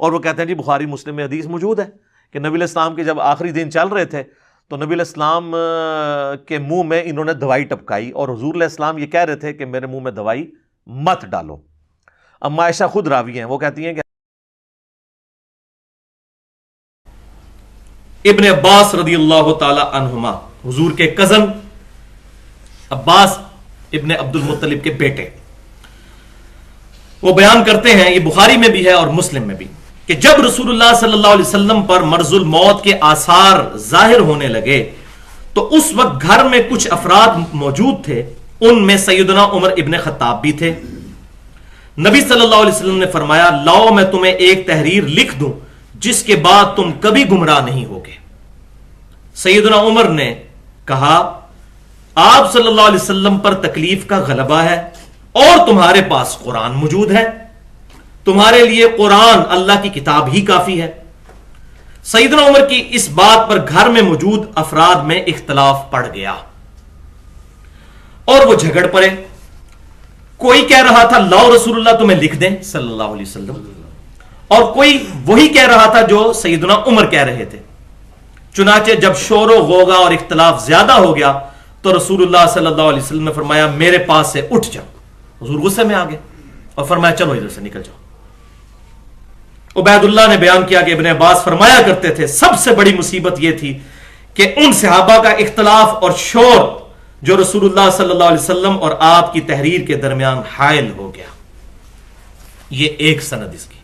اور وہ کہتے ہیں جی بخاری مسلم میں حدیث موجود ہے کہ نبی علیہ السلام کے جب آخری دن چل رہے تھے تو نبی علیہ السلام کے منہ میں انہوں نے دوائی ٹپکائی اور حضور علیہ السلام یہ کہہ رہے تھے کہ میرے منہ میں دوائی مت ڈالو. اما عائشہ خود راوی ہیں, وہ کہتی ہیں کہ ابن عباس رضی اللہ تعالی عنہما, حضور کے کزن عباس ابن عبد المطلب کے بیٹے, وہ بیان کرتے ہیں, یہ بخاری میں بھی ہے اور مسلم میں بھی, کہ جب رسول اللہ صلی اللہ علیہ وسلم پر مرض الموت کے آثار ظاہر ہونے لگے تو اس وقت گھر میں کچھ افراد موجود تھے, ان میں سیدنا عمر ابن خطاب بھی تھے. نبی صلی اللہ علیہ وسلم نے فرمایا لاؤ میں تمہیں ایک تحریر لکھ دوں جس کے بعد تم کبھی گمراہ نہیں ہوگے. سیدنا عمر نے کہا آپ صلی اللہ علیہ وسلم پر تکلیف کا غلبہ ہے اور تمہارے پاس قرآن موجود ہے, تمہارے لیے قرآن اللہ کی کتاب ہی کافی ہے. سیدنا عمر کی اس بات پر گھر میں موجود افراد میں اختلاف پڑ گیا اور وہ جھگڑ پڑے. کوئی کہہ رہا تھا لاؤ رسول اللہ تمہیں لکھ دیں صلی اللہ علیہ وسلم, اور کوئی وہی کہہ رہا تھا جو سیدنا عمر کہہ رہے تھے. چنانچہ جب شور و غوغا اور اختلاف زیادہ ہو گیا تو رسول اللہ صلی اللہ علیہ وسلم نے فرمایا میرے پاس سے اٹھ جاؤ. حضور غصے میں آ گئے اور فرمایا چلو ادھر سے نکل جاؤ. عبید اللہ نے بیان کیا کہ ابن عباس فرمایا کرتے تھے سب سے بڑی مصیبت یہ تھی کہ ان صحابہ کا اختلاف اور شور جو رسول اللہ صلی اللہ علیہ وسلم اور آپ کی تحریر کے درمیان حائل ہو گیا. یہ ایک سند اس کی,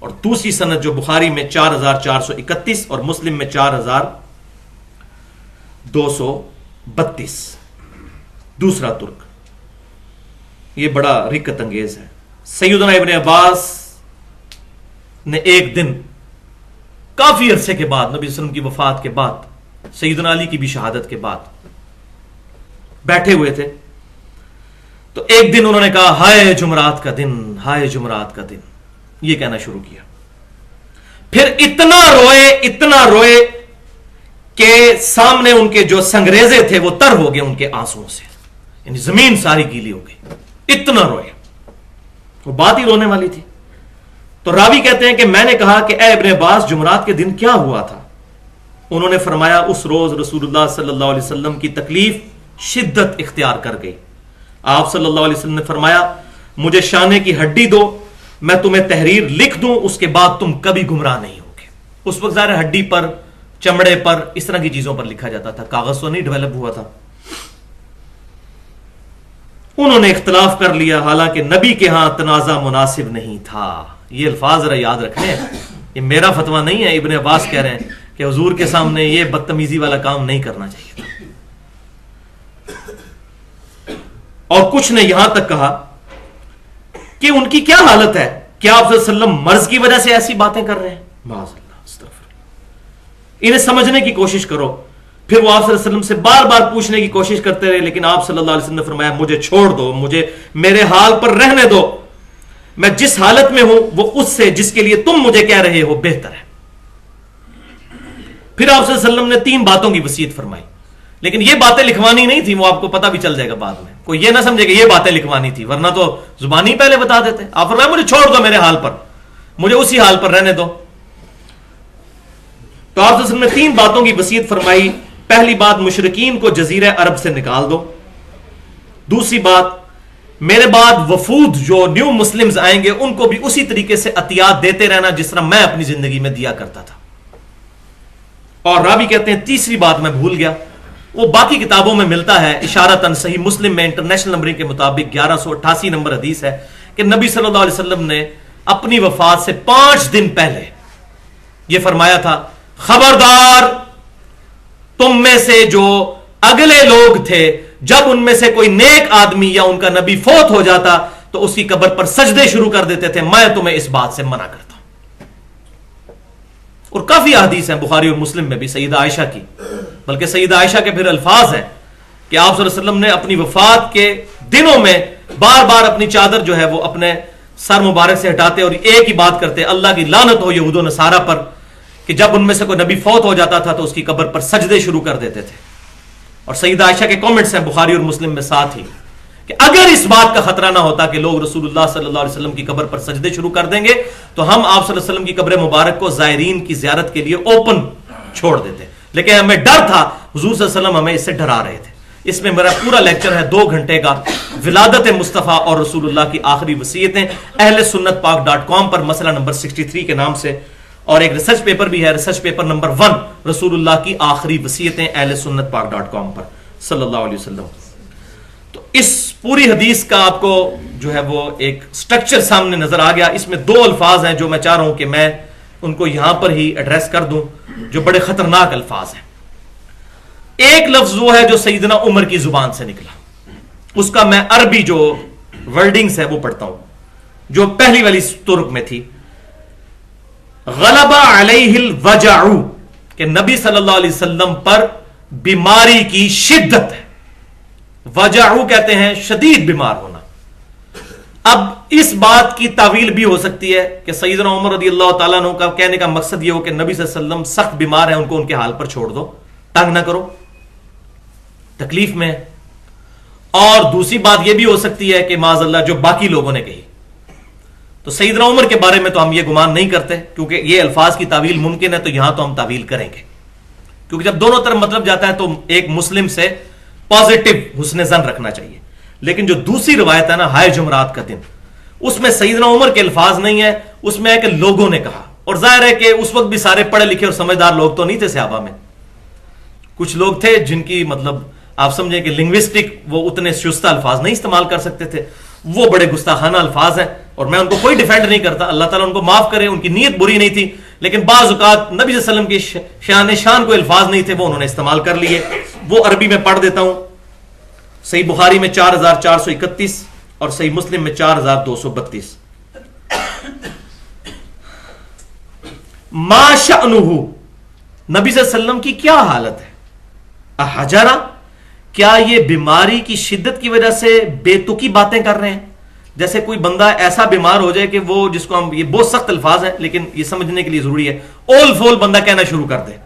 اور دوسری سند جو بخاری میں 4431 اور مسلم میں 4232, دوسرا ترک. یہ بڑا رکت انگیز ہے. سیدنا ابن عباس نے ایک دن کافی عرصے کے بعد, نبی صلی اللہ علیہ وسلم کی وفات کے بعد, سیدنا علی کی بھی شہادت کے بعد بیٹھے ہوئے تھے, تو ایک دن انہوں نے کہا ہائے جمعرات کا دن, ہائے جمعرات کا دن, یہ کہنا شروع کیا. پھر اتنا روئے کہ سامنے ان کے جو سنگریزے تھے وہ تر ہو گئے ان کے آنسوؤں سے, یعنی زمین ساری گیلی ہو گئی, اتنا روئے. وہ بات ہی رونے والی تھی. تو راوی کہتے ہیں کہ میں نے کہا کہ اے ابن عباس جمعرات کے دن کیا ہوا تھا؟ انہوں نے فرمایا اس روز رسول اللہ صلی اللہ علیہ وسلم کی تکلیف شدت اختیار کر گئی. آپ صلی اللہ علیہ وسلم نے فرمایا مجھے شانے کی ہڈی دو, میں تمہیں تحریر لکھ دوں, اس کے بعد تم کبھی گمراہ نہیں ہوگے. اس وقت ظاہر ہڈی پر, چمڑے پر, اس طرح کی چیزوں پر لکھا جاتا تھا, کاغذ تو نہیں ڈیولپ ہوا تھا. انہوں نے اختلاف کر لیا, حالانکہ نبی کے ہاں تنازع مناسب نہیں تھا. یہ الفاظ ذرا یاد رکھیں, یہ میرا فتویٰ نہیں ہے. ابن عباس کہہ رہے ہیں کہ حضور کے سامنے یہ بدتمیزی والا کام نہیں کرنا چاہیے تھا. اور کچھ نے یہاں تک کہا کہ ان کی کیا حالت ہے, کیا آپ صلی اللہ علیہ وسلم مرض کی وجہ سے ایسی باتیں کر رہے ہیں؟ معاذ اللہ, استغفر اللہ. انہیں سمجھنے کی کوشش کرو. پھر وہ آپ صلی اللہ علیہ وسلم سے بار بار پوچھنے کی کوشش کرتے رہے, لیکن آپ صلی اللہ علیہ وسلم نے فرمایا مجھے چھوڑ دو, مجھے میرے حال پر رہنے دو, میں جس حالت میں ہوں وہ اس سے جس کے لیے تم مجھے کہہ رہے ہو بہتر ہے. پھر آپ صلی اللہ علیہ وسلم نے 3 باتوں کی وصیت فرمائی, لیکن یہ باتیں لکھوانی نہیں تھی, وہ آپ کو پتہ بھی چل جائے گا بعد میں. کوئی یہ نہ سمجھے کہ یہ باتیں لکھوانی تھی, ورنہ تو زبانی پہلے بتا دیتے. آپ فرمایا مجھے چھوڑ دو میرے حال پر, مجھے اسی حال پر رہنے دو. تو آپ صلی اللہ علیہ وسلم نے 3 باتوں کی وصیت فرمائی. پہلی بات مشرکین کو جزیرہ عرب سے نکال دو. دوسری بات میرے بعد وفود جو نیو مسلمز آئیں گے ان کو بھی اسی طریقے سے عطیات دیتے رہنا جس طرح میں اپنی زندگی میں دیا کرتا تھا. اور راوی کہتے ہیں تیسری بات میں بھول گیا, وہ باقی کتابوں میں ملتا ہے اشارتاً, صحیح مسلم میں انٹرنیشنل نمبرنگ کے مطابق 1188 نمبر حدیث ہے کہ نبی صلی اللہ علیہ وسلم نے اپنی وفات سے 5 دن پہلے یہ فرمایا تھا خبردار تم میں سے جو اگلے لوگ تھے جب ان میں سے کوئی نیک آدمی یا ان کا نبی فوت ہو جاتا تو اس کی قبر پر سجدے شروع کر دیتے تھے, میں تمہیں اس بات سے منع کرتا ہوں. اور کافی احادیث ہیں بخاری اور مسلم میں بھی سیدہ عائشہ کی, بلکہ سیدہ عائشہ کے پھر الفاظ ہیں کہ آپ صلی اللہ علیہ وسلم نے اپنی وفات کے دنوں میں بار بار اپنی چادر جو ہے وہ اپنے سر مبارک سے ہٹاتے اور ایک ہی بات کرتے, اللہ کی لعنت ہو یہود و نصارہ پر, کہ جب ان میں سے کوئی نبی فوت ہو جاتا تھا تو اس کی قبر پر سجدے شروع کر دیتے تھے. اور سیدہ عائشہ کے کامنٹس ہیں بخاری اور مسلم میں ساتھ ہی کہ اگر اس بات کا خطرہ نہ ہوتا کہ لوگ رسول اللہ صلی اللہ علیہ وسلم کی قبر پر سجدے شروع کر دیں گے تو ہم آپ صلی اللہ علیہ وسلم کی قبر مبارک کو زائرین کی زیارت کے لیے اوپن چھوڑ دیتے، لیکن ہمیں ڈر تھا، حضور صلی اللہ علیہ وسلم ہمیں اس سے ڈرا رہے تھے. اس میں میرا پورا لیکچر ہے 2 گھنٹے کا، ولادت مصطفیٰ اور رسول اللہ کی آخری وصیتیں، اہل سنت پاک .com پر مسئلہ نمبر 63 کے نام سے، اور ایک ریسرچ پیپر بھی ہے، ریسرچ پیپر نمبر 1 رسول اللہ کی آخری وصیتیں، اہل سنت پاک .com پر صلی اللہ علیہ وسلم. تو اس پوری حدیث کا آپ کو جو ہے وہ ایک سٹرکچر سامنے نظر آ گیا. اس میں 2 الفاظ ہیں جو میں چاہ رہا ہوں کہ میں ان کو یہاں پر ہی ایڈریس کر دوں، جو بڑے خطرناک الفاظ ہیں. ایک لفظ وہ ہے جو سیدنا عمر کی زبان سے نکلا، اس کا میں عربی جو ورڈنگز ہے وہ پڑھتا ہوں، جو پہلی والی ترک میں تھی. غلب علیہ الوجع، کہ نبی صلی اللہ علیہ وسلم پر بیماری کی شدت ہے. وجع کہتے ہیں شدید بیمار ہونا. اب اس بات کی تعویل بھی ہو سکتی ہے کہ سیدنا عمر رضی اللہ تعالیٰ عنہ کا کہنے کا مقصد یہ ہو کہ نبی صلی اللہ علیہ وسلم سخت بیمار ہیں، ان کو ان کے حال پر چھوڑ دو، تنگ نہ کرو، تکلیف میں. اور دوسری بات یہ بھی ہو سکتی ہے کہ معاذ اللہ جو باقی لوگوں نے کہی. تو سیدنا عمر کے بارے میں تو ہم یہ گمان نہیں کرتے، کیونکہ یہ الفاظ کی تعویل ممکن ہے، تو یہاں تو ہم تعویل کریں گے، کیونکہ جب دونوں طرف مطلب جاتا ہے تو ایک مسلم سے پازیٹو حسن ظن رکھنا چاہیے. لیکن جو دوسری روایت ہے نا، ہائے جمعرات کا دن، اس میں سیدنا عمر کے الفاظ نہیں ہے، اس میں ہے کہ لوگوں نے کہا. اور ظاہر ہے کہ اس وقت بھی سارے پڑھے لکھے اور سمجھدار لوگ تو نہیں تھے صحابہ میں. کچھ لوگ تھے جن کی مطلب آپ سمجھیں کہ لنگوسٹک وہ اتنے شستہ الفاظ نہیں استعمال کر سکتے تھے، وہ بڑے گستاخانہ الفاظ ہیں، اور میں ان کو کوئی ڈیفینڈ نہیں کرتا، اللہ تعالیٰ ان کو معاف کرے، ان کی نیت بری نہیں تھی. لیکن بعض اوقات نبی صلی اللہ علیہ وسلم کی شان کوئی الفاظ نہیں تھے، وہ انہوں نے استعمال کر لیے. وہ عربی میں پڑھ دیتا ہوں. صحیح بخاری میں 4431 اور صحیح مسلم میں 4232. ما شأنہ، نبی صلی اللہ علیہ وسلم کی کیا حالت ہے؟ احجرا، کیا یہ بیماری کی شدت کی وجہ سے بے تکی باتیں کر رہے ہیں؟ جیسے کوئی بندہ ایسا بیمار ہو جائے کہ وہ، جس کو ہم، یہ بہت سخت الفاظ ہیں لیکن یہ سمجھنے کے لیے ضروری ہے، اول فول بندہ کہنا شروع کر دے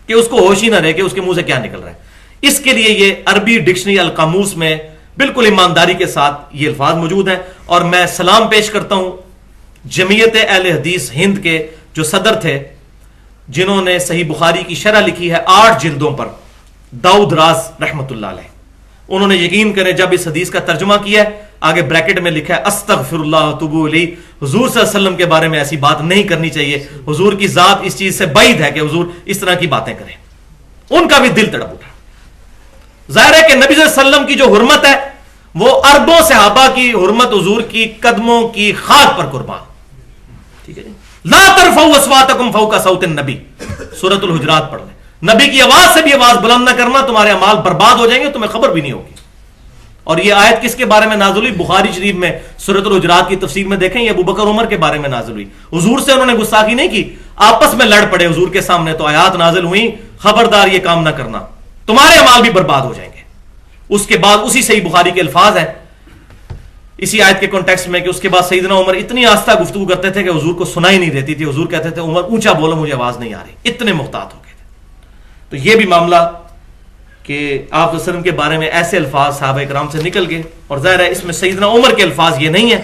کہ اس کو ہوش ہی نہ رہے کہ اس کے منہ سے کیا نکل رہا ہے. اس کے لیے یہ عربی ڈکشنری القاموس میں بالکل ایمانداری کے ساتھ یہ الفاظ موجود ہیں. اور میں سلام پیش کرتا ہوں جمعیت اہل حدیث ہند کے جو صدر تھے، جنہوں نے صحیح بخاری کی شرح لکھی ہے 8 جلدوں پر، داؤد راز رحمت اللہ علیہ. انہوں نے یقین کرے جب اس حدیث کا ترجمہ کیا ہے، آگے بریکٹ میں لکھا ہے استغفر اللہ واتوب الیہ، حضور صلی اللہ علیہ وسلم کے بارے میں ایسی بات نہیں کرنی چاہیے، حضور کی ذات اس چیز سے بعید ہے کہ حضور اس طرح کی باتیں کریں. ان کا بھی دل تڑپ اٹھا. ظاہر ہے کہ نبی صلی اللہ علیہ وسلم کی جو حرمت ہے وہ اربوں صحابہ کی حرمت حضور کی قدموں کی خاک پر قربان. ٹھیک ہے جی. لا ترفعوا اصواتکم فوق صوت النبی، سورۃ الحجرات پڑھ لیں. نبی کی آواز سے بھی آواز بلند نہ کرنا، تمہارے اعمال برباد ہو جائیں گے، تمہیں خبر بھی نہیں ہوگی. اور یہ آیت کس کے بارے میں نازل ہوئی؟ بخاری شریف میں سورۃ الحجرات کی تفسیر میں دیکھیں، یہ ابوبکر عمر کے بارے میں نازل ہوئی. حضور سے انہوں نے گستاخی نہیں کی، آپس میں لڑ پڑے حضور کے سامنے، تو آیات نازل ہوئی خبردار یہ کام نہ کرنا، تمہارے اعمال بھی برباد ہو جائیں گے. اس کے بعد اسی صحیح بخاری کے الفاظ ہیں اسی آیت کے کانٹیکسٹ میں کہ اس کے بعد سیدنا عمر اتنی آہستہ گفتگو کرتے تھے کہ حضور کو سنائی نہیں دیتی تھی. حضور کہتے تھے عمر اونچا بولو، مجھے آواز نہیں آ رہی، اتنے محتاط ہو گئے تھے. تو یہ بھی معاملہ کہ آپ وسلم کے بارے میں ایسے الفاظ صحابہ کرام سے نکل گئے، اور ظاہر ہے اس میں سیدنا عمر کے الفاظ یہ نہیں ہیں،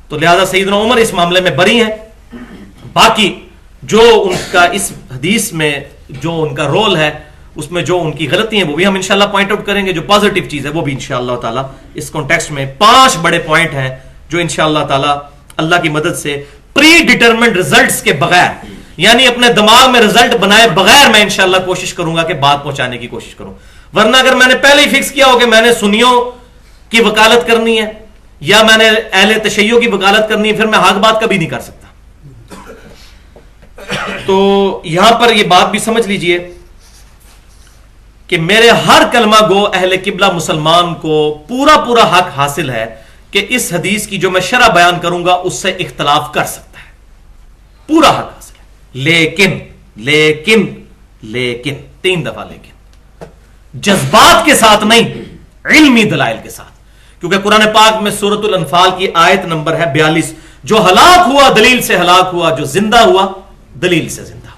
تو لہذا سیدنا عمر اس معاملے میں بری ہیں. باقی جو ان کا اس حدیث میں جو ان کا رول ہے، اس میں جو ان کی غلطی ہیں وہ بھی ہم انشاءاللہ پوائنٹ آؤٹ کریں گے. جو پازیٹیو چیز ہے وہ بھی انشاءاللہ تعالی اس کانٹیکسٹ میں 5 بڑے پوائنٹ ہیں جو انشاءاللہ تعالی اللہ کی مدد سے پری ڈیٹرمنٹ ریزلٹس کے بغیر، یعنی اپنے دماغ میں رزلٹ بنائے بغیر، میں انشاءاللہ کوشش کروں گا کہ بات پہنچانے کی کوشش کروں. ورنہ اگر میں نے پہلے ہی فکس کیا ہو کہ میں نے سنیوں کی وکالت کرنی ہے یا میں نے اہل تشیع کی وکالت کرنی ہے، پھر میں حق بات کبھی نہیں کر سکتا. تو یہاں پر یہ بات بھی سمجھ لیجئے کہ میرے ہر کلمہ گو اہل قبلہ مسلمان کو پورا پورا حق حاصل ہے کہ اس حدیث کی جو میں شرح بیان کروں گا اس سے اختلاف کر سکتا ہے، پورا حق حاصل ہے. لیکن لیکن لیکن 3 دفعہ لیکن، جذبات کے ساتھ نہیں، علمی دلائل کے ساتھ. کیونکہ قرآن پاک میں سورۃ الانفال کی آیت نمبر ہے 42، جو ہلاک ہوا دلیل سے ہلاک ہوا، جو زندہ ہوا دلیل سے زندہ ہوا.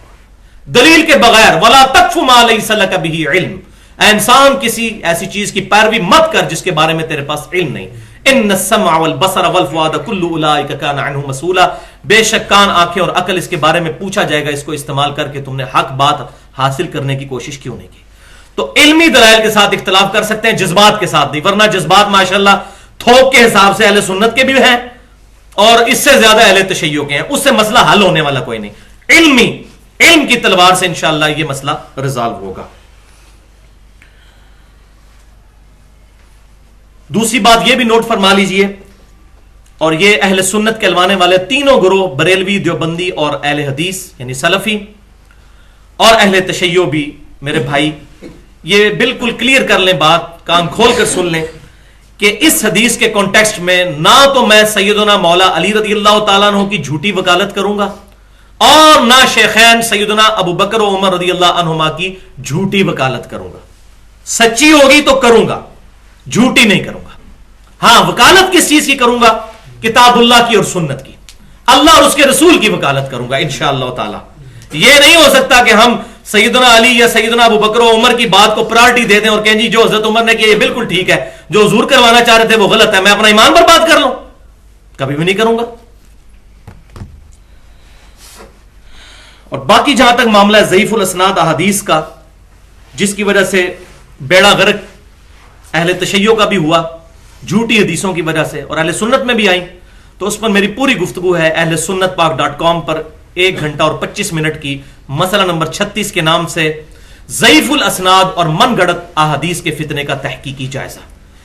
دلیل کے بغیر وَلَا تَقْفُ مَا لَيْسَ لَكَ بِهِ عِلْمٌ، اے انسان کسی ایسی چیز کی پیروی مت کر جس کے بارے میں تیرے پاس علم نہیں. ان السمع والبصر والفؤاد كل اولئک کان عنہ مسئولا، بے شک کان، آنکھیں اور عقل اس کے بارے میں پوچھا جائے گا، اس کو استعمال کر کے تم نے حق بات حاصل کرنے کی کوشش کیوں نہیں کی۔ تو علمی دلائل کے ساتھ اختلاف کر سکتے ہیں، جذبات کے ساتھ نہیں، ورنہ جذبات ماشاءاللہ تھوک کے حساب سے اہل سنت کے بھی ہیں اور اس سے زیادہ اہل تشیع کے ہیں، اس سے مسئلہ حل ہونے والا کوئی نہیں۔ علم کی تلوار سے انشاءاللہ یہ مسئلہ ریزالو ہوگا۔ دوسری بات یہ بھی نوٹ فرما لیجئے، اور یہ اہل سنت کہلوانے والے تینوں گروہ، بریلوی، دیوبندی اور اہل حدیث یعنی سلفی اور اہل تشیع بھی، میرے بھائی یہ بالکل کلیئر کر لیں، بات کان کھول کر سن لیں کہ اس حدیث کے کانٹیکسٹ میں نہ تو میں سیدنا مولا علی رضی اللہ تعالیٰ عنہ کی جھوٹی وکالت کروں گا اور نہ شیخین سیدنا ابو بکر و عمر رضی اللہ عنہما کی جھوٹی وکالت کروں گا۔ سچی ہوگی تو کروں گا، جھوٹی نہیں کروں گا۔ ہاں، وکالت کس چیز کی کروں گا؟ کتاب اللہ کی اور سنت کی، اللہ اور اس کے رسول کی وکالت کروں گا انشاءاللہ تعالی۔ یہ نہیں ہو سکتا کہ ہم سیدنا علی یا سیدنا ابو بکر و عمر کی بات کو پرائرٹی دے دیں اور کہیں جی جو حضرت عمر نے کیا یہ بالکل ٹھیک ہے، جو حضور کروانا چاہ رہے تھے وہ غلط ہے، میں اپنا ایمان برباد کر لوں، کبھی بھی نہیں کروں گا۔ اور باقی جہاں تک معاملہ ہے ضعیف الاسناد احادیث کا، جس کی وجہ سے بیڑا غرق اہل تشیع کا بھی ہوا جھوٹی حدیثوں کی وجہ سے، اور اہل سنت میں بھی آئیں، تو اس پر میری پوری گفتگو ہے اہل سنت پاک.com پر 1 گھنٹہ اور 25 منٹ کی، مسئلہ نمبر 36 کے نام سے ضعیف الاسناد اور من گڑت احادیث کے فتنے کا تحقیقی جائزہ۔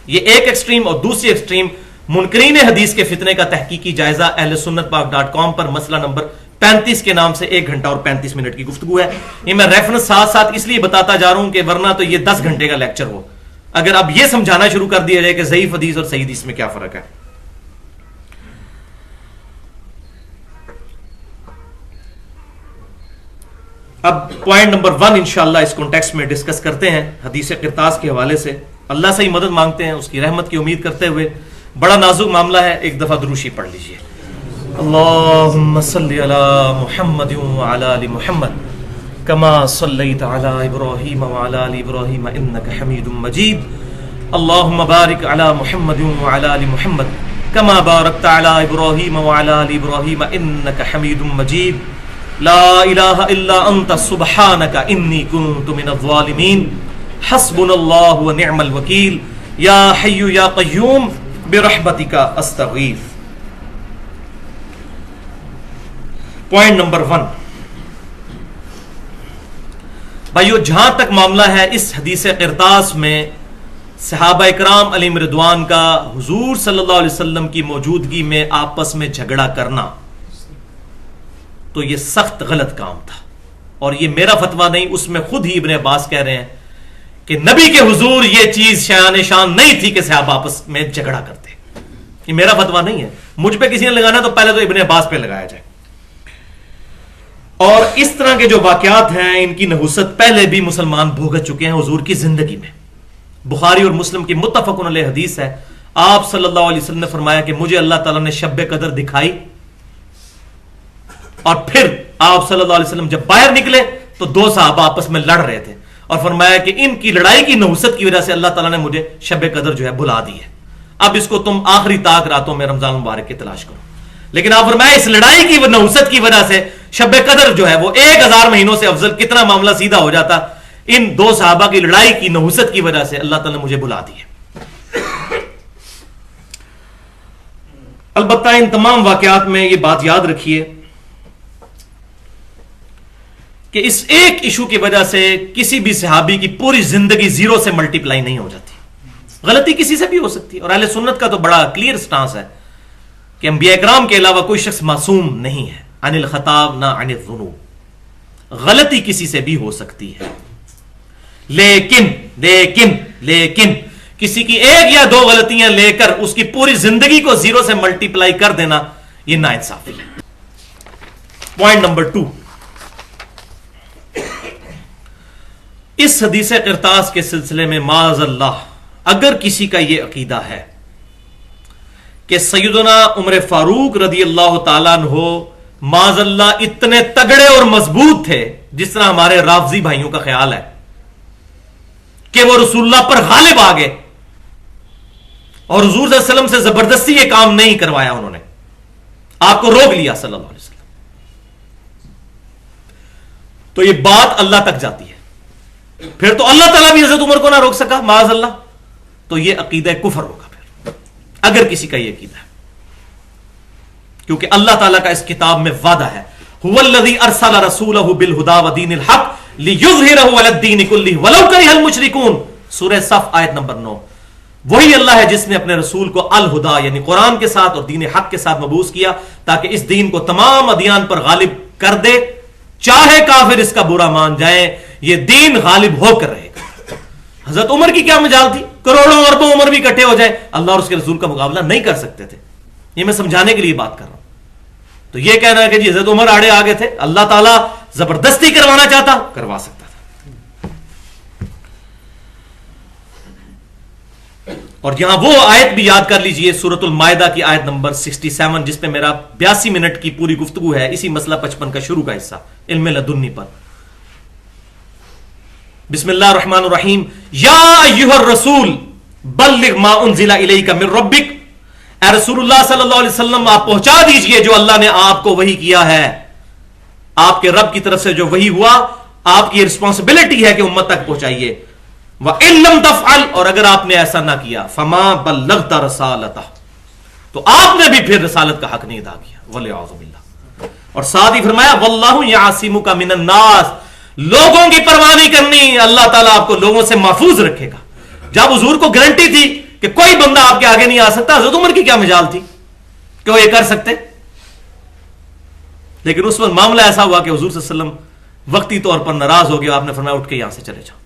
یہ ایک ایکسٹریم، اور دوسری ایکسٹریم منکرین حدیث کے فتنے کا تحقیقی جائزہ اہل سنت پاک.com پر مسئلہ نمبر 35 کے نام سے 1 گھنٹہ اور 35 منٹ کی گفتگو ہے۔ یہ میں ریفرنس ساتھ ساتھ اس لیے بتاتا جا رہا ہوں کہ ورنہ تو یہ 10 گھنٹے کا لیکچر ہو اگر اب یہ سمجھانا شروع کر دیا جائے کہ ضعیف حدیث اور صحیح حدیث میں کیا فرق ہے۔ اب پوائنٹ نمبر 1 انشاءاللہ اس کانٹیکسٹ میں ڈسکس کرتے ہیں حدیث قرطاس کے حوالے سے، اللہ سے ہی مدد مانگتے ہیں، اس کی رحمت کی امید کرتے ہوئے۔ بڑا نازک معاملہ ہے، ایک دفعہ دروشی پڑھ لیجئے۔ اللہم صلی علی محمد وعلی آل محمد کما صلیت علی ابراہیم وعلی آل ابراہیم انک حمید مجید، اللہم بارک علی محمد وعلی آل محمد کما بارکت علی ابراہیم وعلی آل ابراہیم انک حمید مجید، لا الہ الا انت سبحانک انی کنت من الظالمین، حسبنا اللہ ونعم الوکیل، یا حی یا قیوم برحمتک استغیث۔ پوائنٹ نمبر 1 بھائیو، جہاں تک معاملہ ہے اس حدیث قرطاس میں صحابہ اکرام علیہم رضوان کا حضور صلی اللہ علیہ وسلم کی موجودگی میں آپس میں جھگڑا کرنا، تو یہ سخت غلط کام تھا، اور یہ میرا فتویٰ نہیں، اس میں خود ہی ابن عباس کہہ رہے ہیں کہ نبی کے حضور یہ چیز شایان شان نہیں تھی کہ صحابہ آپس میں جھگڑا کرتے۔ یہ میرا فتویٰ نہیں ہے، مجھ پہ کسی نے لگانا تو پہلے تو ابن عباس پہ لگایا جائے۔ اور اس طرح کے جو واقعات ہیں ان کی نحوست پہلے بھی مسلمان بھوگت چکے ہیں حضور کی زندگی میں۔ بخاری اور مسلم کی متفق علیہ حدیث ہے، آپ صلی اللہ علیہ وسلم نے فرمایا کہ مجھے اللہ تعالیٰ نے شب قدر دکھائی، اور پھر آپ صلی اللہ علیہ وسلم جب باہر نکلے تو 2 صحابہ آپس میں لڑ رہے تھے، اور فرمایا کہ ان کی لڑائی کی نحوست کی وجہ سے اللہ تعالیٰ نے مجھے شب قدر جو ہے بلا دی ہے، اب اس کو تم آخری طاق راتوں میں رمضان مبارک کی تلاش کرو۔ لیکن آپ فرمایا اس لڑائی کی نحوست کی وجہ سے شب قدر جو ہے وہ 1000 مہینوں سے افضل، کتنا معاملہ سیدھا ہو جاتا، ان 2 صحابہ کی لڑائی کی نحوست کی وجہ سے اللہ تعالیٰ نے مجھے بلا دی ہے۔ البتہ ان تمام واقعات میں یہ بات یاد رکھیے کہ اس ایک ایشو کی وجہ سے کسی بھی صحابی کی پوری زندگی 0 سے ملٹیپلائی نہیں ہو جاتی، غلطی کسی سے بھی ہو سکتی ہے، اور اہل سنت کا تو بڑا کلیئر سٹانس ہے کہ انبیاء اکرام کے علاوہ کوئی شخص معصوم نہیں ہے، عن الخطا نہ عن الذنوب، غلطی کسی سے بھی ہو سکتی ہے، لیکن کسی کی 1 یا 2 غلطیاں لے کر اس کی پوری زندگی کو 0 سے ملٹیپلائی کر دینا یہ ناانصافی ہے۔ پوائنٹ نمبر 2، اس حدیث قرطاس کے سلسلے میں معاذ اللہ اگر کسی کا یہ عقیدہ ہے کہ سیدنا عمر فاروق رضی اللہ تعالیٰ عنہ معاذ اللہ اتنے تگڑے اور مضبوط تھے جس طرح ہمارے رافضی بھائیوں کا خیال ہے کہ وہ رسول اللہ پر غالب آ گئے، اور حضور صلی اللہ علیہ وسلم سے زبردستی یہ کام نہیں کروایا انہوں نے, آپ کو روک لیا صلی اللہ علیہ وسلم. تو یہ بات اللہ تک جاتی ہے. پھر تو اللہ تعالیٰ بھی حضرت عمر کو نہ روک سکا معاذ اللہ, تو یہ عقیدہ کفر ہوگا پھر اگر کسی کا یہ عقیدہ ہے, کیونکہ اللہ تعالیٰ کا اس کتاب میں وعدہ ہے هو الذی ارسل رسولہ بالہدی ودین الحق لیظہرہ علی الدین کلہ ولو کرہ المشرکون. سورہ صف آیت نمبر 9. وہی اللہ ہے جس نے اپنے رسول کو الہدا یعنی قرآن کے ساتھ اور دین حق کے ساتھ مبعوث کیا تاکہ اس دین کو تمام ادیان پر غالب کر دے, چاہے کافر اس کا برا مان جائیں, یہ دین غالب ہو کر رہے گا. حضرت عمر کی کیا مجال تھی, کروڑوں اربوں عمر بھی اکٹھے ہو جائے, اللہ اور اس کے رسول کا مقابلہ نہیں کر سکتے تھے. یہ میں سمجھانے کے لیے بات کر رہا ہوں. تو یہ کہنا ہے کہ جی حضرت عمر آڑے آگے تھے, اللہ تعالیٰ زبردستی کروانا چاہتا کروا سکتا تھا. اور یہاں وہ آیت بھی یاد کر لیجئے, سورۃ المائدہ کی آیت نمبر 67, جس پہ میرا 82 منٹ کی پوری گفتگو ہے, اسی مسئلہ 55 کا شروع کا حصہ علم لدنی پر. بسم اللہ الرحمن الرحیم. یا ایھا الرسول بلغ ما انزل الیک من ربک. اے رسول اللہ صلی اللہ علیہ وسلم آپ پہنچا دیجئے جو اللہ نے آپ کو وحی کیا ہے, آپ کے رب کی طرف سے جو وحی ہوا, آپ کی رسپانسبلٹی ہے کہ امت تک پہنچائیے. وَإِن لَمْ تَفْعَلْ, اور اگر آپ نے ایسا نہ کیا, فَمَا بَلَّغْتَ رَسَالَتَهُ, تو آپ نے بھی پھر رسالت کا حق نہیں ادا کیا. وَلِعَوْذُ بِاللَّهِ. اور ساتھ ہی فرمایا وَاللَّهُ يَعْصِمُكَ مِنَ النَّاسِ, لوگوں کی پرواہ نہیں کرنی, اللہ تعالیٰ آپ کو لوگوں سے محفوظ رکھے گا. جب حضور کو گارنٹی تھی کہ کوئی بندہ آپ کے آگے نہیں آ سکتا, حضرت عمر کی کیا مجال تھی کہ وہ یہ کر سکتے. لیکن اس وقت معاملہ ایسا ہوا کہ حضور صلی اللہ علیہ وسلم وقتی طور پر ناراض ہو گئے. آپ نے فرمایا اٹھ کے یہاں سے چلے جاؤ,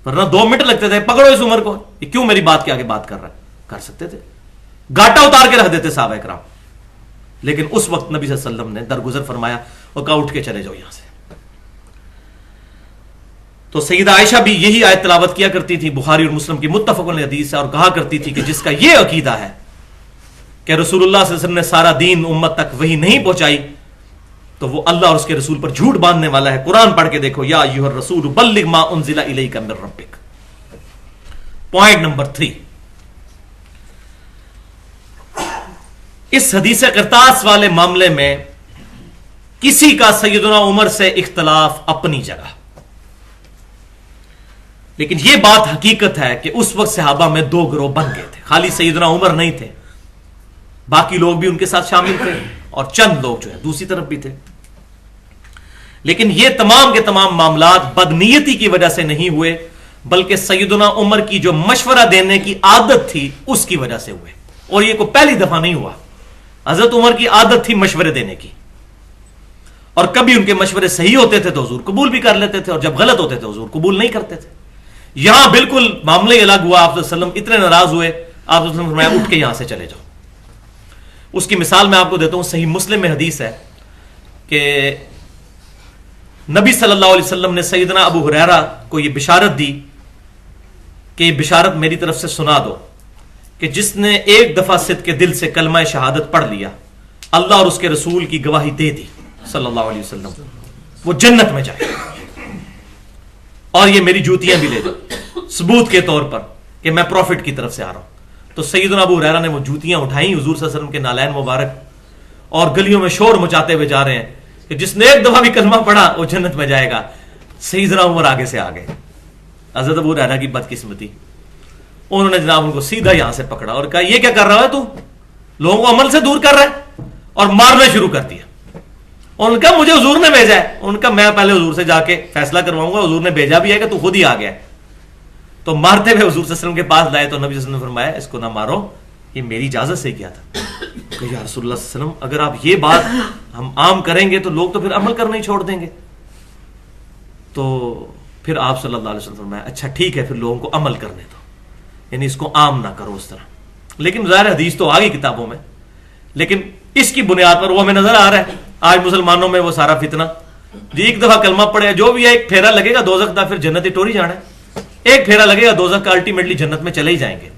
ورنہ 2 منٹ لگتے تھے, پکڑو اس عمر کو, یہ کیوں میری بات کے آگے بات کر رہا ہے. کر سکتے تھے, گاٹا اتار کے رکھ دیتے صحابہ کرام. لیکن اس وقت نبی صلی اللہ علیہ وسلم نے درگزر فرمایا اور کہا اٹھ کے چلے جاؤ یہاں سے. تو سیدہ عائشہ بھی یہی آیت تلاوت کیا کرتی تھی, بخاری اور مسلم کی متفق علیہ حدیث ہے, اور کہا کرتی تھی کہ جس کا یہ عقیدہ ہے کہ رسول اللہ صلی اللہ علیہ وسلم نے سارا دین امت تک وہی نہیں پہنچائی, تو وہ اللہ اور اس کے رسول پر جھوٹ باندھنے والا ہے. قرآن پڑھ کے دیکھو, یا ایھا الرسول بلغ ما انزل الیک من ربک. پوائنٹ نمبر 3, اس حدیث قرطاس والے معاملے میں کسی کا سیدنا عمر سے اختلاف اپنی جگہ, لیکن یہ بات حقیقت ہے کہ اس وقت صحابہ میں 2 گروہ بن گئے تھے. خالی سیدنا عمر نہیں تھے, باقی لوگ بھی ان کے ساتھ شامل تھے, اور چند لوگ جو ہے دوسری طرف بھی تھے. لیکن یہ تمام کے تمام معاملات بدنیتی کی وجہ سے نہیں ہوئے, بلکہ سیدنا عمر کی جو مشورہ دینے کی عادت تھی اس کی وجہ سے ہوئے. اور یہ کوئی پہلی دفعہ نہیں ہوا. حضرت عمر کی عادت تھی مشورے دینے کی, اور کبھی ان کے مشورے صحیح ہوتے تھے تو حضور قبول بھی کر لیتے تھے, اور جب غلط ہوتے تھے حضور قبول نہیں کرتے تھے. یہاں بالکل معاملے الگ ہوا. آپ صلی اللہ علیہ وسلم اتنے ناراض ہوئے, آپ صلی اللہ علیہ وسلم فرمایا اٹھ کے یہاں سے چلے جاؤ. اس کی مثال میں آپ کو دیتا ہوں. صحیح مسلم میں حدیث ہے کہ نبی صلی اللہ علیہ وسلم نے سیدنا ابو ہریرہ کو یہ بشارت دی کہ یہ بشارت میری طرف سے سنا دو کہ جس نے ایک دفعہ صدق کے دل سے کلمہ شہادت پڑھ لیا, اللہ اور اس کے رسول کی گواہی دے دی صلی اللہ علیہ وسلم, وہ جنت میں جائے, اور یہ میری جوتیاں بھی لے دو ثبوت کے طور پر کہ میں پروفٹ کی طرف سے آ رہا ہوں. تو سیدنا ابو ہریرہ نے وہ جوتیاں اٹھائیں حضور صلی اللہ علیہ وسلم کے نالین مبارک, اور گلیوں میں شور مچاتے ہوئے جا رہے ہیں کہ جس نے ایک دفعہ بھی کلمہ پڑھا وہ جنت میں جائے گا. سیدنا عمر آگے سے آگے. حضرت ابو ہریرہ کی بدقسمتی, انہوں نے جناب ان کو سیدھا یہاں سے پکڑا اور کہا یہ کیا کر رہا ہے تو, لوگوں کو عمل سے دور کر رہا ہے, اور مارنا شروع کر دیا. ان کا مجھے حضور نے بھیجا ہے. ان کا میں پہلے حضور سے جا کے فیصلہ کرواؤں گا, حضور نے بھیجا بھی ہے کہ تو خود ہی آ گیا. تو مارتے ہوئے حضور صلی اللہ علیہ وسلم کے پاس لائے تو نبی صلی اللہ علیہ وسلم نے فرمایا اس کو نہ مارو, یہ میری اجازت سے کیا تھا. کہ یا رسول اللہ صلی اللہ علیہ وسلم اگر آپ یہ بات ہم عام کریں گے تو لوگ تو پھر عمل کرنا ہی چھوڑ دیں گے. تو پھر آپ صلی اللہ علیہ وسلم فرمایا اچھا ٹھیک ہے پھر لوگوں کو عمل کرنے دو, یعنی اس کو عام نہ کرو اس طرح. لیکن ظاہر حدیث تو آ گئی کتابوں میں, لیکن اس کی بنیاد پر وہ ہمیں نظر آ رہا ہے آج مسلمانوں میں وہ سارا فتنہ. جی ایک دفعہ کلمہ پڑے جو بھی ہے, ایک پھیرا لگے گا دوزخ کا, پھر جنت ہی ٹوری جانا ہے. ایک پھیرا لگے گا دوزخ کا, الٹیمیٹلی جنت میں چلے ہی جائیں گے.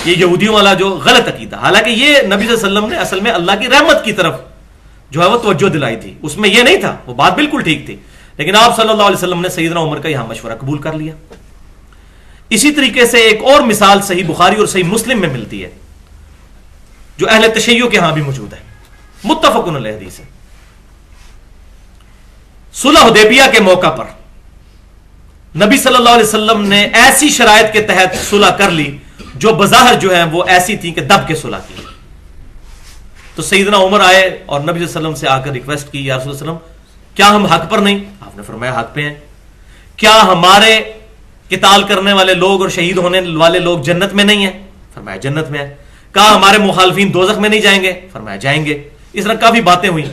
یہ یہودیوں والا جو غلط عقیدہ, حالانکہ یہ نبی صلی اللہ علیہ وسلم نے اصل میں اللہ کی رحمت کی طرف جو ہے وہ توجہ دلائی تھی, اس میں یہ نہیں تھا, وہ بات بالکل ٹھیک تھی. لیکن آپ صلی اللہ علیہ وسلم نے سیدنا عمر کا یہاں مشورہ قبول کر لیا. اسی طریقے سے ایک اور مثال صحیح بخاری اور صحیح مسلم میں ملتی ہے جو اہل تشیع کے ہاں بھی موجود ہے، متفق علیہ حدیث ہے۔ صلح حدیبیہ کے موقع پر نبی صلی اللہ علیہ وسلم نے ایسی شرائط کے تحت صلح کر لی جو بظاہر جو ہے وہ ایسی تھی کہ دب کے صلح کی۔ تو سیدنا عمر آئے اور نبی صلی اللہ علیہ وسلم سے آ کر ریکویسٹ کی، یا رسول اللہ علیہ وسلم کیا ہم حق پر نہیں؟ آپ نے فرمایا حق پہ ہیں۔ کیا ہمارے قتال کرنے والے لوگ اور شہید ہونے والے لوگ جنت میں نہیں ہیں؟ فرمایا جنت میں ہے۔ کہا ہمارے مخالفین دوزخ میں نہیں جائیں گے؟ فرمایا جائیں گے۔ اس طرح کافی باتیں ہوئی۔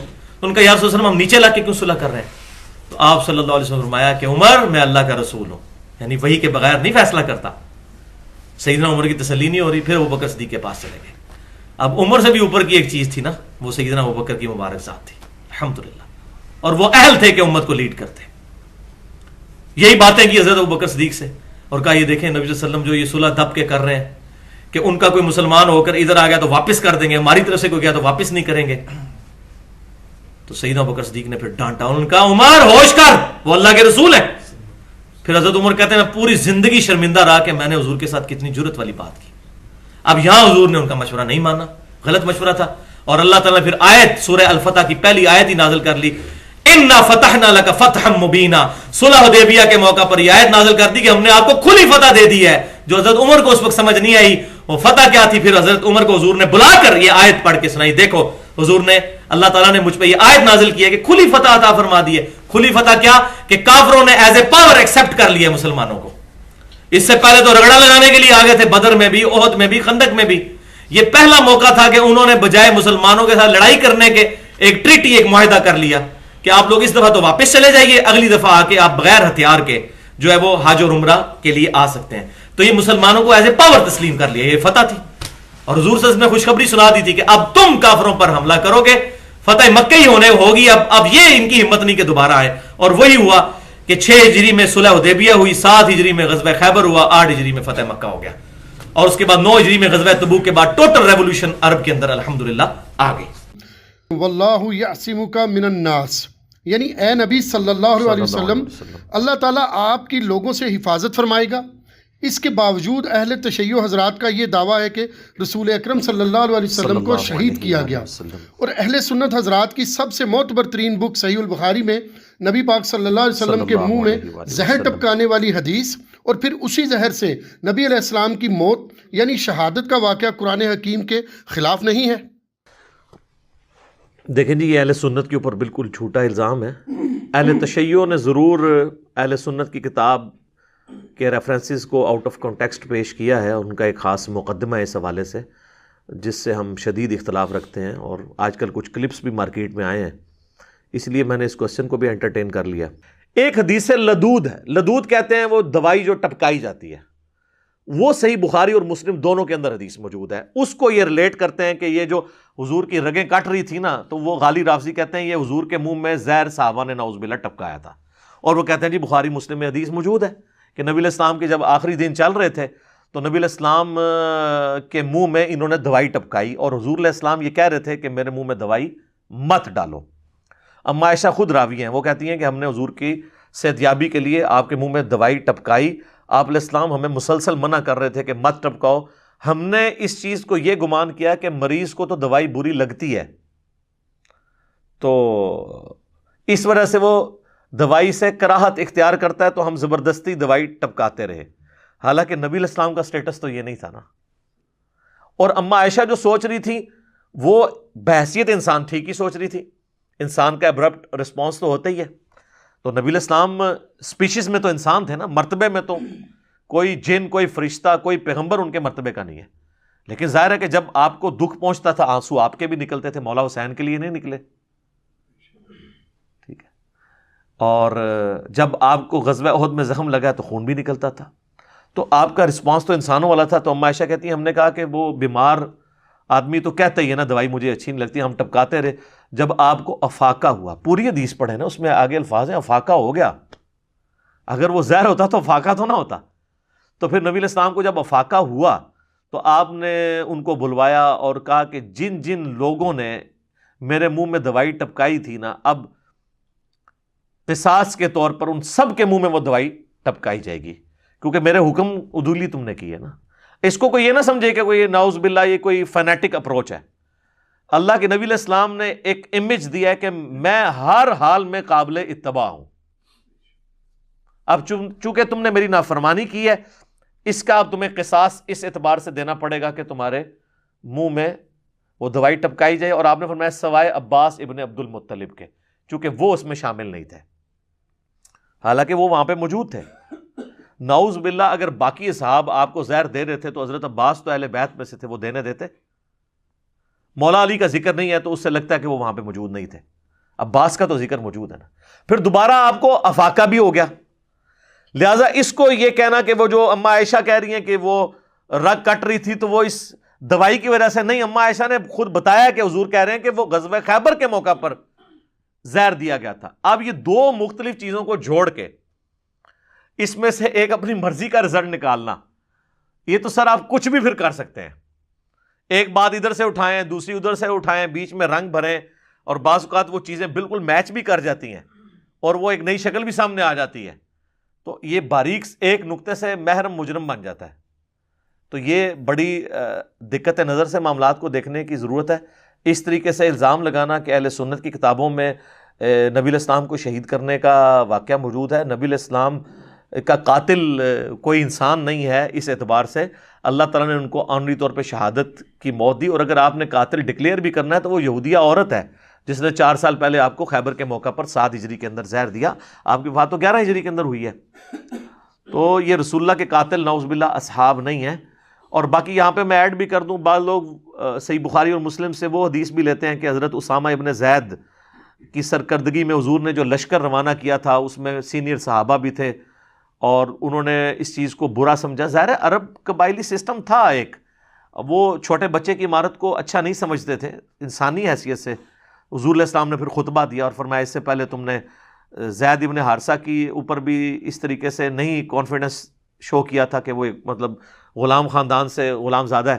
ان کا یا رسول اللہ علیہ وسلم ہم نیچے لا کے کیوں صلح کر رہے ہیں؟ تو آپ صلی اللہ علیہ وسلم نے فرمایا کہ عمر میں اللہ کا رسول ہوں، یعنی وحی کے بغیر نہیں فیصلہ کرتا۔ سیدنا عمر کی تسلی نہیں ہو رہی، پھر ابوبکر صدیق کے پاس چلے گئے۔ اب عمر سے بھی اوپر کی ایک چیز تھی نا، وہ سیدنا ابوبکر کی مبارک ذات تھی الحمدللہ، اور وہ اہل تھے کہ امت کو لیڈ کرتے۔ یہی باتیں کی حضرت ابوبکر صدیق سے اور کہا یہ دیکھیں نبی صلی اللہ علیہ وسلم جو یہ صلح دب کے کر رہے ہیں کہ ان کا کوئی مسلمان ہو کر ادھر آ گیا تو واپس کر دیں گے، ہماری طرف سے کوئی گیا تو واپس نہیں کریں گے۔ تو سیدنا ابوبکر صدیق نے پھر ڈانٹا، انہوں نے کہا عمر ہوش کر، وہ اللہ کے رسول ہے۔ پھر حضرت عمر کہتے ہیں میں پوری زندگی شرمندہ رہا کہ میں نے حضور کے ساتھ کتنی جرت والی بات کی۔ اب یہاں حضور نے ان کا مشورہ نہیں مانا، غلط مشورہ تھا، اور اللہ تعالیٰ نے پھر آیت سورہ الفتح کی پہلی آیت ہی نازل کر لی، اِنَّا فَتَحْنَا لَكَ فَتْحًا مُبِينًا۔ صلح حدیبیہ کے موقع پر یہ آیت نازل کر دی کہ ہم نے آپ کو کھلی فتح دے دی ہے، جو حضرت عمر کو اس وقت سمجھ نہیں آئی وہ فتح کیا تھی۔ پھر حضرت عمر کو حضور نے بلا کر یہ آیت پڑھ کے سنائی، دیکھو حضور نے، اللہ تعالیٰ نے مجھ پہ یہ آیت نازل کی ہے کہ کھلی فتح عطا فرما دی ہے۔ کھلی فتح کیا کہ کافروں نے ایز اے پاور ایکسپٹ کر لیا مسلمانوں کو۔ اس سے پہلے تو رگڑا لگانے کے لیے آگے تھے، بدر میں بھی، احد میں بھی، خندق میں بھی۔ یہ پہلا موقع تھا کہ انہوں نے بجائے مسلمانوں کے ساتھ لڑائی کرنے کے ایک ٹریٹی، ایک معاہدہ کر لیا کہ آپ لوگ اس دفعہ تو واپس چلے جائیے، اگلی دفعہ آ کے آپ بغیر ہتھیار کے جو ہے وہ حج اور عمرہ کے لیے آ سکتے ہیں۔ تو یہ مسلمانوں کو ایز اے پاور تسلیم کر لیا، یہ فتح تھی۔ اور حضور صلی اللہ علیہ وسلم نے خوشخبری سنا دی تھی کہ اب تم کافروں پر حملہ کرو گے، فتح مکہ ہی ہونے ہوگی۔ اب یہ ان کی ہمت نہیں کہ دوبارہ آئے، اور وہی ہوا کہ 6 ہجری میں صلح حدیبیہ ہوئی، 7 ہجری میں غزوہ خیبر ہوا، 8 ہجری میں فتح مکہ ہو گیا، اور اس کے بعد 9 ہجری میں غزوہ تبوک کے بعد ٹوٹل ریولوشن عرب کے اندر الحمدللہ آ گئی۔ واللہ یعصمک من الناس، یعنی اے نبی صلی اللہ علیہ وسلم، اللہ تعالیٰ آپ کی لوگوں سے حفاظت فرمائے گا۔ اس کے باوجود اہل تشیع حضرات کا یہ دعویٰ ہے کہ رسول اکرم صلی اللہ علیہ وسلم کو شہید کیا گیا، اور اہل سنت حضرات کی سب سے معتبر ترین بک صحیح البخاری میں نبی پاک صلی اللہ علیہ وسلم کے منہ میں زہر ٹپکانے والی حدیث، اور پھر اسی زہر سے نبی علیہ السلام کی موت یعنی شہادت کا واقعہ قرآن حکیم کے خلاف نہیں ہے۔ دیکھیں جی، یہ اہل سنت کے اوپر بالکل جھوٹا الزام ہے۔ اہل تشیع نے ضرور اہل سنت کی کتاب کے ریفرنسز کو آؤٹ آف کانٹیکسٹ پیش کیا ہے، اور ان کا ایک خاص مقدمہ ہے اس حوالے سے جس سے ہم شدید اختلاف رکھتے ہیں، اور آج کل کچھ کلپس بھی مارکیٹ میں آئے ہیں، اس لیے میں نے اس کوسچن کو بھی انٹرٹین کر لیا۔ ایک حدیث لدود ہے، لدود کہتے ہیں وہ دوائی جو ٹپکائی جاتی ہے، وہ صحیح بخاری اور مسلم دونوں کے اندر حدیث موجود ہے۔ اس کو یہ ریلیٹ کرتے ہیں کہ یہ جو حضور کی رگیں کٹ رہی تھی نا، تو وہ غالی رافضی کہتے ہیں یہ حضور کے منہ میں زہر صحابہ نے نعوذ باللہ ٹپکایا تھا، اور وہ کہتے ہیں جی بخاری مسلم میں حدیث موجود ہے کہ نبی علیہ السلام کے جب آخری دن چل رہے تھے تو نبی علیہ السلام کے منہ میں انہوں نے دوائی ٹپکائی، اور حضور علیہ السلام یہ کہہ رہے تھے کہ میرے منہ میں دوائی مت ڈالو۔ اما عائشہ خود راوی ہیں، وہ کہتی ہیں کہ ہم نے حضور کی صحتیابی کے لیے آپ کے منہ میں دوائی ٹپکائی، آپ علیہ السلام ہمیں مسلسل منع کر رہے تھے کہ مت ٹپکاؤ، ہم نے اس چیز کو یہ گمان کیا کہ مریض کو تو دوائی بری لگتی ہے، تو اس وجہ سے وہ دوائی سے کراہت اختیار کرتا ہے، تو ہم زبردستی دوائی ٹپکاتے رہے۔ حالانکہ نبی علیہ السلام کا سٹیٹس تو یہ نہیں تھا نا۔ اور اما عائشہ جو سوچ رہی تھی وہ بحیثیت انسان ٹھیک ہی سوچ رہی تھی، انسان کا ابرپٹ رسپانس تو ہوتا ہی ہے۔ تو نبی علیہ السلام سپیشیز میں تو انسان تھے نا، مرتبے میں تو کوئی جن، کوئی فرشتہ، کوئی پیغمبر ان کے مرتبے کا نہیں ہے، لیکن ظاہر ہے کہ جب آپ کو دکھ پہنچتا تھا آنسو آپ کے بھی نکلتے تھے، مولا حسین کے لیے نہیں نکلے، ٹھیک ہے، اور جب آپ کو غزوہ احد میں زخم لگا تو خون بھی نکلتا تھا، تو آپ کا رسپانس تو انسانوں والا تھا۔ تو اما عائشہ کہتی ہیں ہم نے کہا کہ وہ بیمار آدمی تو کہتا ہی ہے نا دوائی مجھے اچھی نہیں لگتی، ہم ٹپکاتے رہے۔ جب آپ کو افاقہ ہوا، پوری حدیث پڑھے نا، اس میں آگے الفاظ ہیں افاقہ ہو گیا، اگر وہ زہر ہوتا تو افاقہ تو نہ ہوتا۔ تو پھر نبی علیہ السلام کو جب افاقہ ہوا تو آپ نے ان کو بلوایا اور کہا کہ جن جن لوگوں نے میرے منہ میں دوائی ٹپکائی تھی نا، اب قصاص کے طور پر ان سب کے منہ میں وہ دوائی ٹپکائی جائے گی، کیونکہ میرے حکم عدولی تم نے کی ہے نا. اس کو کوئی یہ نہ سمجھے کہ کوئی نعوذ باللہ یہ کوئی فینیٹک اپروچ ہے. اللہ کے نبی علیہ السلام نے ایک امیج دیا ہے کہ میں ہر حال میں قابل اتباع ہوں. اب چونکہ تم نے میری نافرمانی کی ہے، اس کا اب تمہیں قصاص اس اعتبار سے دینا پڑے گا کہ تمہارے منہ میں وہ دوائی ٹپکائی جائے. اور آپ نے فرمایا سوائے عباس ابن عبد المطلب کے، چونکہ وہ اس میں شامل نہیں تھے، حالانکہ وہ وہاں پہ موجود تھے. نعوذ باللہ اگر باقی اصحاب آپ کو زہر دے رہے تھے تو حضرت عباس تو اہل بیت میں سے تھے، وہ دینے دیتے؟ مولا علی کا ذکر نہیں ہے تو اس سے لگتا ہے کہ وہ وہاں پہ موجود نہیں تھے. عباس کا تو ذکر موجود ہے نا. پھر دوبارہ آپ کو افاقہ بھی ہو گیا. لہٰذا اس کو یہ کہنا کہ وہ جو اما عائشہ کہہ رہی ہیں کہ وہ رگ کٹ رہی تھی تو وہ اس دوائی کی وجہ سے نہیں، اما عائشہ نے خود بتایا کہ حضور کہہ رہے ہیں کہ وہ غزوہ خیبر کے موقع پر زہر دیا گیا تھا. اب یہ دو مختلف چیزوں کو جوڑ کے اس میں سے ایک اپنی مرضی کا رزلٹ نکالنا، یہ تو سر آپ کچھ بھی پھر کر سکتے ہیں. ایک بات ادھر سے اٹھائیں، دوسری ادھر سے اٹھائیں، بیچ میں رنگ بھریں، اور بعض اوقات وہ چیزیں بالکل میچ بھی کر جاتی ہیں اور وہ ایک نئی شکل بھی سامنے آ جاتی ہے. تو یہ باریک ایک نقطے سے محرم مجرم بن جاتا ہے. تو یہ بڑی دقت نظر سے معاملات کو دیکھنے کی ضرورت ہے. اس طریقے سے الزام لگانا کہ اہل سنت کی کتابوں میں نبی علیہ السلام کو شہید کرنے کا واقعہ موجود ہے. نبی علیہ السلام کا قاتل کوئی انسان نہیں ہے، اس اعتبار سے اللہ تعالیٰ نے ان کو آنری طور پہ شہادت کی موت دی. اور اگر آپ نے قاتل ڈکلیئر بھی کرنا ہے تو وہ یہودیہ عورت ہے جس نے 4 سال پہلے آپ کو خیبر کے موقع پر 7 ہجری کے اندر زہر دیا. آپ کی وفات تو 11 ہجری کے اندر ہوئی ہے. تو یہ رسول اللہ کے قاتل نعوذ باللہ اصحاب نہیں ہیں. اور باقی یہاں پہ میں ایڈ بھی کر دوں، بعض لوگ صحیح بخاری اور مسلم سے وہ حدیث بھی لیتے ہیں کہ حضرت اسامہ ابن زید کی سرکردگی میں حضور نے جو لشکر روانہ کیا تھا اس میں سینئر صحابہ بھی تھے اور انہوں نے اس چیز کو برا سمجھا. ظاہر ہے عرب قبائلی سسٹم تھا ایک، وہ چھوٹے بچے کی عمارت کو اچھا نہیں سمجھتے تھے انسانی حیثیت سے. حضور علیہ السلام نے پھر خطبہ دیا اور فرمایا اس سے پہلے تم نے زید ابن حارثہ کی اوپر بھی اس طریقے سے نہیں کانفیڈنس شو کیا تھا کہ وہ مطلب غلام خاندان سے غلام زادہ ہے،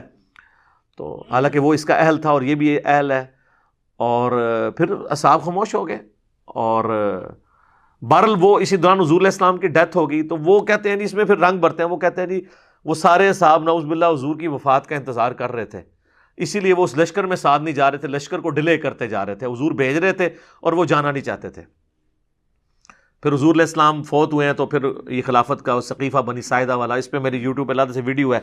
تو حالانکہ وہ اس کا اہل تھا اور یہ بھی اہل ہے. اور پھر اصحاب خاموش ہو گئے. اور بہرحال وہ اسی دوران حضور علیہ السلام کی ڈیتھ ہو گئی تو وہ کہتے ہیں جی اس میں پھر رنگ بھرتے ہیں. وہ کہتے ہیں جی وہ سارے صحاب نعوذ باللہ حضور کی وفات کا انتظار کر رہے تھے، اسی لیے وہ اس لشکر میں ساتھ نہیں جا رہے تھے، لشکر کو ڈیلے کرتے جا رہے تھے. حضور بھیج رہے تھے اور وہ جانا نہیں چاہتے تھے. پھر حضور علیہ السلام فوت ہوئے ہیں تو پھر یہ خلافت کا ثقیفہ بنی ساعدہ والا، اس پہ میری یوٹیوب پہ علیحدہ سے ویڈیو ہے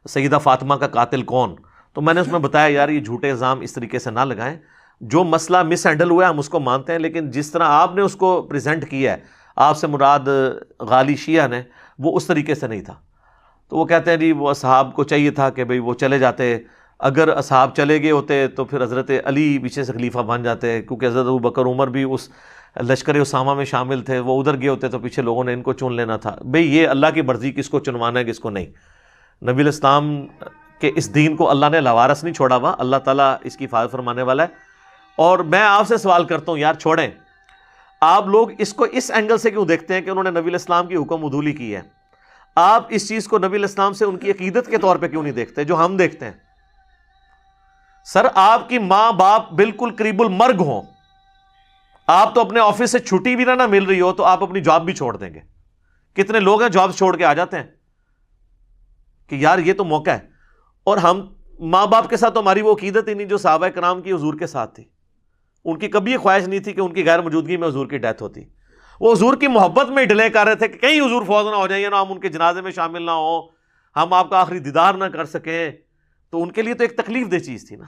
سیدہ فاطمہ کا قاتل کون. تو میں نے اس میں بتایا یار یہ جھوٹے الزام اس طریقے سے نہ لگائیں. جو مسئلہ مس ہینڈل ہوا ہے ہم اس کو مانتے ہیں، لیکن جس طرح آپ نے اس کو پریزنٹ کیا ہے، آپ سے مراد غالی شیعہ نے، وہ اس طریقے سے نہیں تھا. تو وہ کہتے ہیں جی وہ اصحاب کو چاہیے تھا کہ بھئی وہ چلے جاتے، اگر اصحاب چلے گئے ہوتے تو پھر حضرت علی پیچھے سے خلیفہ بن جاتے، کیونکہ حضرت ابوبکر عمر بھی اس لشکر اسامہ میں شامل تھے، وہ ادھر گئے ہوتے تو پیچھے لوگوں نے ان کو چن لینا تھا. بھئی یہ اللہ کی مرضی، کس کو چنوانا ہے کس کو نہیں. نبی علیہ السلام کے اس دین کو اللہ نے لاوارث نہیں چھوڑا ہوا، اللہ تعالیٰ اس کی حفاظت فرمانے والا ہے. اور میں آپ سے سوال کرتا ہوں یار چھوڑیں، آپ لوگ اس کو اس اینگل سے کیوں دیکھتے ہیں کہ انہوں نے نبی علیہ السلام کی حکم عدولی کی ہے؟ آپ اس چیز کو نبی علیہ السلام سے ان کی عقیدت کے طور پہ کیوں نہیں دیکھتے جو ہم دیکھتے ہیں؟ سر آپ کی ماں باپ بالکل قریب المرگ ہوں، آپ تو اپنے آفس سے چھٹی بھی نہ مل رہی ہو تو آپ اپنی جاب بھی چھوڑ دیں گے. کتنے لوگ ہیں جاب چھوڑ کے آ جاتے ہیں کہ یار یہ تو موقع ہے. اور ہم ماں باپ کے ساتھ تو ہماری وہ عقیدت ہی نہیں جو صحابہ کرام کی حضور کے ساتھ تھی. ان کی کبھی یہ خواہش نہیں تھی کہ ان کی غیر موجودگی میں حضور کی ڈیتھ ہوتی. وہ حضور کی محبت میں ڈیلے کر رہے تھے کہ کہیں حضور فوت نہ ہو جائیں نا، ہم ان کے جنازے میں شامل نہ ہوں، ہم آپ کا آخری دیدار نہ کر سکیں. تو ان کے لیے تو ایک تکلیف دہ چیز تھی نا.